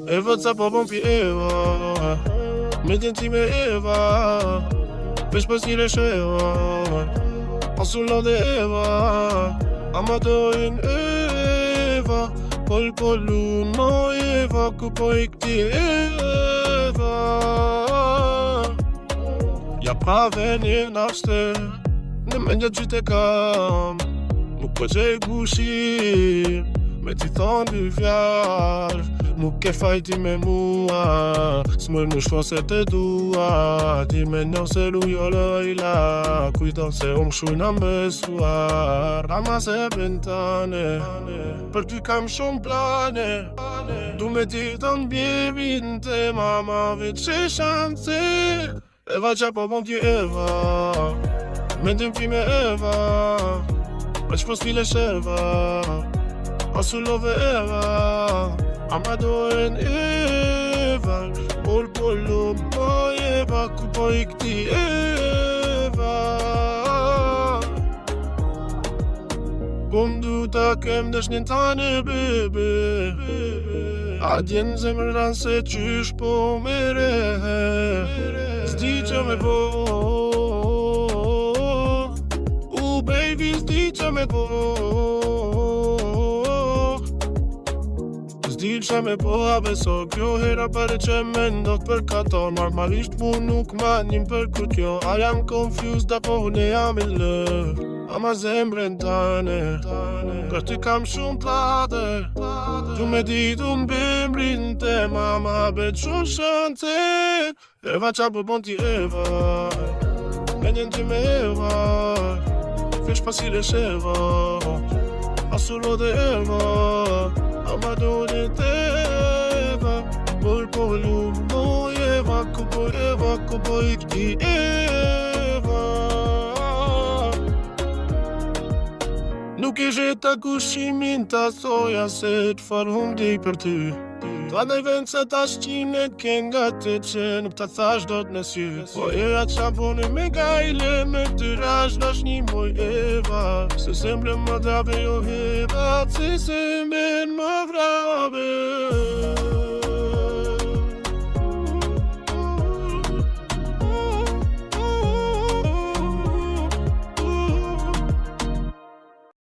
Eva ca po bën pi Eva Me ti me Eva Veç pas një resheva Pasullon dhe Eva Amatojnë Eva Pol-polun mo Eva Ku po I këti Eva Ja prave një nashte Në mendja gjyte kam Nuk po gjej gushim Me ti thonë dy fjarë Nuk ke fajti me mua S'mër më shko se te dua Ti me njo se lujo lojla Kujton se shujna me suar Ama se bentane Për ty kam shumë plane Du me ti thonë bjevin te mama veç që shanse Eva qa po bon t'ju Eva Mendim fi me Eva Veç po s'file sheva Pasullove Eva Amadohen Eva Pol-polum mo Eva Ku po I këti Eva Kum ta kem dëshnin tane bebe A djen zemran se qysh po mere S'di që me po Baby s'di që me po S'di që me po a beso Kjo hera pare që me ndodh për katon Normalisht mu nuk ma njim për kur kjo I am confused apo une jam in love Ama zemrën tane Për ty kam shumë plate Tu me ditu m'bimrin te mama bet shumë shante Eva qa po bon ti Eva Menjen ti me Eva Veç pas I resheva Asullo dhe Eva Amadone te Eva Pol-polum mo Eva Ku po I këti Eva Nuk I zheta kushimin ta thoja Se t'far humdi për ty Ta nej vend se ta shqinet ke nga të që Nuk ta thash do t'në sy Po e atë shampone me gajle Me të rash nash një moj Eva Se semble më drave jo heva Se semben më vra